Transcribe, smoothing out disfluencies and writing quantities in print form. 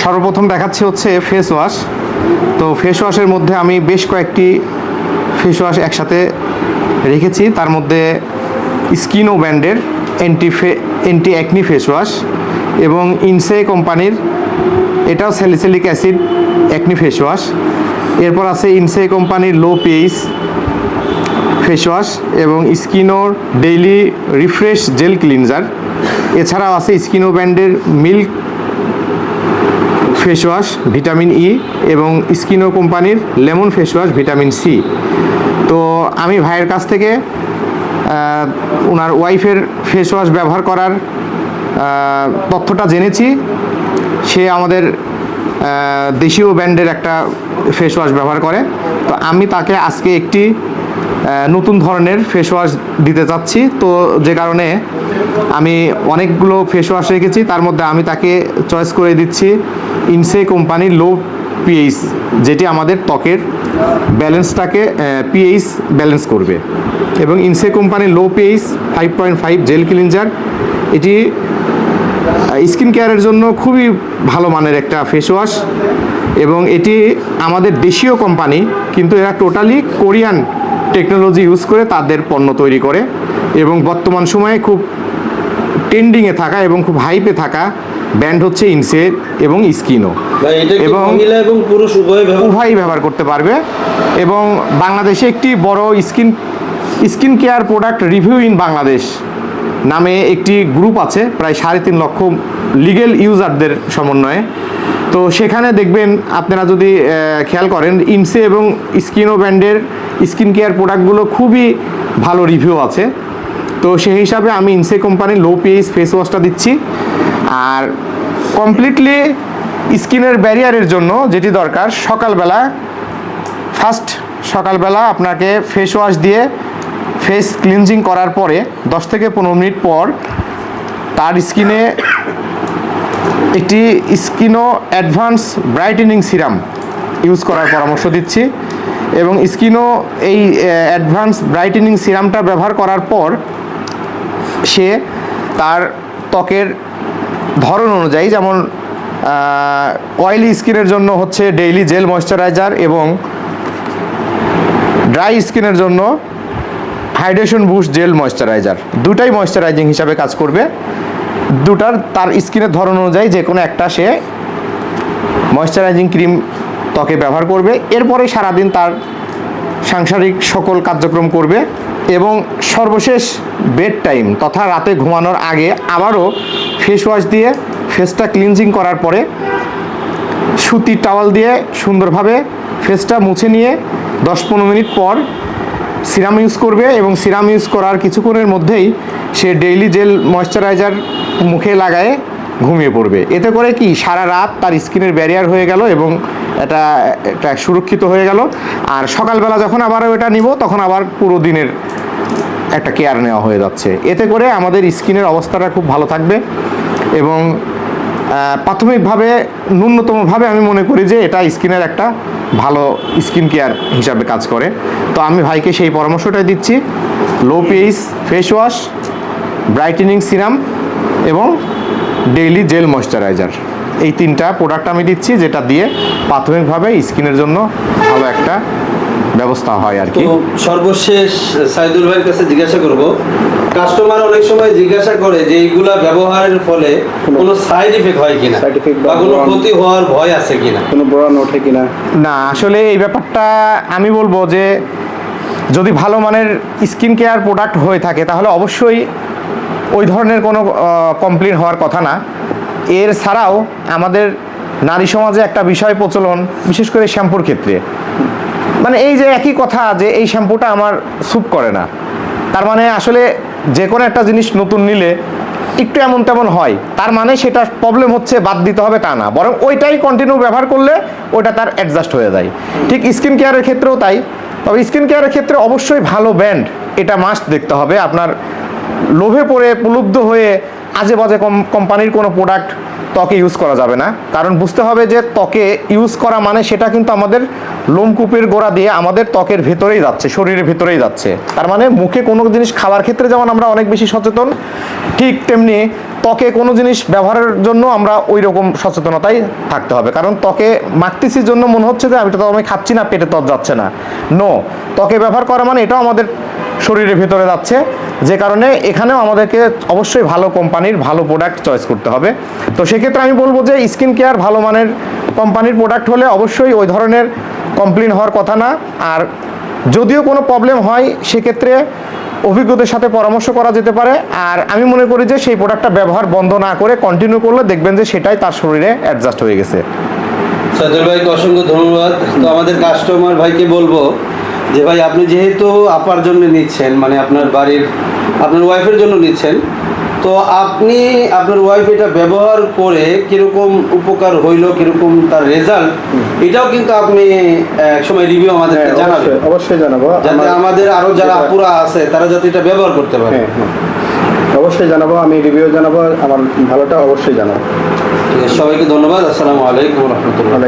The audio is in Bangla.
সর্বপ্রথম দেখাচ্ছি হচ্ছে ফেস ওয়াশ। তো ফেস ওয়াশের মধ্যে আমি বেশ কয়েকটি ফেস ওয়াশ একসাথে রেখেছি। তার মধ্যে স্কিনো ব্র্যান্ডের অ্যান্টি অ্যাকনি ফেস ওয়াশ এবং ইনসে কোম্পানির এটাও salicylic acid acne face wash. এরপর আছে ইনসে কোম্পানির লো পিএইচ ফেস ওয়াশ এবং স্কিনোর ডেইলি রিফ্রেশ জেল ক্লিনজার। এছাড়াও আছে স্কিনো ব্র্যান্ডের milk face wash vitamin E এবং স্কিনো কোম্পানির lemon face wash vitamin C. তো আমি ভাইয়ের কাছ থেকে ওনার ওয়াইফের ফেস ওয়াশ ব্যবহার করার তথ্যটা জেনেছি। সে আমাদের দেশীয় ব্র্যান্ডের একটা ফেস ওয়াশ ব্যবহার করে। তো আমি তাকে আজকে একটি নতুন ধরনের ফেস ওয়াশ দিতে চাচ্ছি। তো যে কারণে আমি অনেকগুলো ফেস ওয়াশ রেখেছি, তার মধ্যে আমি তাকে চয়েস করে দিচ্ছি ইনসে কোম্পানির লো পিএইচ, যেটি আমাদের ত্বকের ব্যালেন্সটাকে পিএইচ ব্যালেন্স করবে। এবং ইনসে কোম্পানির লো পিএইচ 5.5 জেল ক্লিনজার, এটি স্কিন কেয়ারের জন্য খুবই ভালো মানের একটা ফেস ওয়াশ এবং এটি আমাদের দেশীয় কোম্পানি, কিন্তু এরা টোটালি কোরিয়ান টেকনোলজি ইউজ করে তাদের পণ্য তৈরি করে এবং বর্তমান সময়ে খুব ট্রেন্ডিংয়ে থাকা এবং খুব হাইপে থাকা ব্র্যান্ড হচ্ছে ইনসে এবং স্কিনো। এবং মহিলা এবং পুরুষ উভয়ই ব্যবহার করতে পারবে। এবং বাংলাদেশে একটি বড় skin care product review in Bangladesh নামে একটি গ্রুপ আছে, প্রায় 3.5 লক্ষ লিগেল ইউজারদের সমন্বয়ে। তো সেখানে দেখবেন আপনারা যদি খেয়াল করেন, ইনসে এবং স্কিনো ব্র্যান্ডের স্কিন কেয়ার প্রোডাক্টগুলো খুবই ভালো রিভিউ আছে। তো সেই হিসাবে আমি ইনসে কোম্পানির লো পিএইচ ফেস ওয়াশটা দিচ্ছি। আর কমপ্লিটলি স্কিনের ব্যারিয়ারের জন্য যেটি দরকার, সকালবেলা আপনাকে ফেস ওয়াশ দিয়ে ফেস ক্লিনজিং করার পরে 10 থেকে 15 মিনিট পর তার স্কিনে একটি স্কিনো অ্যাডভান্স ব্রাইটেনিং সিরাম ইউজ করার পরামর্শ দিচ্ছি। এবং স্কিনো এই অ্যাডভান্স ব্রাইটেনিং সিরামটা ব্যবহার করার পর সে তার ত্বকের ধরন অনুযায়ী, যেমন অয়েলি স্কিনের জন্য হচ্ছে ডেইলি জেল ময়শ্চারাইজার এবং ড্রাই স্কিনের জন্য হাইড্রেশন বুস্ট জেল ময়শ্চারাইজার, দুটাই ময়শ্চারাইজিং হিসাবে কাজ করবে। তার স্কিনের ধরন অনুযায়ী যে কোনো একটা সে ময়শ্চারাইজিং ক্রিম ত্বকে ব্যবহার করবে। এরপরে সারাদিন তার সাংসারিক সকল কার্যক্রম করবে এবং সর্বশেষ বেড টাইম তথা রাতে ঘুমানোর আগে আবারও ফেস ওয়াশ দিয়ে ফেসটা ক্লিনজিং করার পরে সুতির টাওয়াল দিয়ে সুন্দরভাবে ফেসটা মুছে নিয়ে 10-15 মিনিট পর সিরাম ইউজ করবে এবং সিরাম ইউজ করার কিছুক্ষণের মধ্যেই সে ডেইলি জেল ময়শ্চারাইজার মুখে লাগায়ে ঘুমিয়ে পড়বে। এতে করে কি সারা রাত তার স্কিনের ব্যারিয়ার হয়ে গেল এবং এটা সুরক্ষিত হয়ে গেল। আর সকালবেলা যখন আবারও এটা নিব তখন আবার পুরো দিনের একটা কেয়ার নেওয়া হয়ে যাচ্ছে। এতে করে আমাদের স্কিনের অবস্থাটা খুব ভালো থাকবে এবং প্রাথমিকভাবে ন্যূনতমভাবে আমি মনে করি যে এটা স্কিনের একটা ভালো স্কিন কেয়ার হিসাবে কাজ করে। তো আমি ভাইকে সেই পরামর্শটাই দিচ্ছি, লো pH face wash, brightening serum এবং ডেইলি জেল ময়শ্চারাইজার, এই 3টা প্রোডাক্ট আমি দিচ্ছি, যেটা দিয়ে প্রাথমিকভাবে স্কিনের জন্য ভালো একটা ব্যবস্থা হয় আর কি। সর্বশেষ সাইদুল ভাইয়ের কাছে জিজ্ঞাসা করব, কাস্টমার অনেক সময় জিজ্ঞাসা করে যে এইগুলা ব্যবহারের ফলে কোনো সাইড ইফেক্ট হয় কিনা বা কোনো ক্ষতি হওয়ার ভয় আছে কিনা, কোনো ব্রণ ওঠে কিনা। না, আসলে এই ব্যাপারটা আমি বলবো যে যদি ভালো মানের স্কিন কেয়ার প্রোডাক্ট হয়ে থাকে তাহলে অবশ্যই ওই ধরনের কোনো কমপ্লেন হওয়ার কথা না। এর ছাড়াও আমাদের নারী সমাজে একটা বিষয় প্রচলন, বিশেষ করে শ্যাম্পুর ক্ষেত্রে, মানে এই যে একই কথা যে এই শ্যাম্পুটা আমার স্যুট করে না, তার মানে আসলে যে কোনো একটা জিনিস নতুন নিলে একটু এমন তেমন হয়, তার মানে সেটা প্রবলেম হচ্ছে বাদ দিতে হবে তা না, বরং ওইটাই কন্টিনিউ ব্যবহার করলে ওইটা তার অ্যাডজাস্ট হয়ে যায়। ঠিক স্কিন কেয়ারের ক্ষেত্রেও তাই। তবে স্কিন কেয়ারের ক্ষেত্রে অবশ্যই ভালো ব্র্যান্ড, এটা মাস্ট দেখতে হবে। আপনার লোভে পড়ে প্রলুব্ধ হয়ে আজে বাজে কোম্পানির কোনো প্রোডাক্ট ত্বকে ইউজ করা যাবে না। কারণ বুঝতে হবে যে ত্বকে ইউজ করা মানে সেটা কিন্তু আমাদের লোমকূপের গোড়া দিয়ে আমাদের ত্বকের ভেতরেই যাচ্ছে, শরীরের ভেতরেই যাচ্ছে। তার মানে মুখে কোনো জিনিস খাওয়ার ক্ষেত্রে যেমন আমরা অনেক বেশি সচেতন, ঠিক তেমনি ত্বকে কোনো জিনিস ব্যবহারের জন্য আমরা ওই রকম সচেতনতাই থাকতে হবে। কারণ ত্বকে মাখতেছি জন্য মনে হচ্ছে যে আমি খাচ্ছি না, পেটে ত্বক যাচ্ছে না। নো, ত্বকে ব্যবহার করা মানে এটাও আমাদের শরীরের ভিতরে যাচ্ছে, যে কারণে এখানেও আমাদেরকে অবশ্যই ভালো কোম্পানির ভালো প্রোডাক্ট চয়েস করতে হবে। তো সেক্ষেত্রে আমি বলবো যে স্কিন কেয়ার ভালো মানের কোম্পানির প্রোডাক্ট হলে অবশ্যই ওই ধরনের কমপ্লেন হওয়ার কথা না। আর যদিও কোনো প্রবলেম হয় সেক্ষেত্রে অভিজ্ঞদের সাথে পরামর্শ করা যেতে পারে। আর আমি মনে করি যে সেই প্রোডাক্টটা ব্যবহার বন্ধ না করে কন্টিনিউ করলে দেখবেন যে সেটাই তার শরীরে অ্যাডজাস্ট হয়ে গেছে। সাইদুল ভাইকে অসংখ্য ধন্যবাদ। তো আমাদের কাস্টমার ভাইকে বলবো যে ভাই আপনি যেহেতু আপার জন্য নিচ্ছেন, মানে আপনার বাড়ির আপনার ওয়াইফের জন্য নিচ্ছেন, তো আপনি আপনার ওয়াইফ এটা ব্যবহার করে কিরকম উপকার হইলো, কিরকম তার রেজাল্ট, এটাও কিন্তু আপনি এক সময় রিভিউ আমাদের জানাবেন। অবশ্যই জানাবো, যাতে আমাদের আরো যারা আপুরা আছে তারা যাতে এটা ব্যবহার করতে পারে। অবশ্যই জানাবো, আমি রিভিউ জানাবো, আমার ভালোটা অবশ্যই জানাবো। ঠিক আছে, সবাইকে ধন্যবাদ। আসসালামু আলাইকুম রহমতুল্লাহ।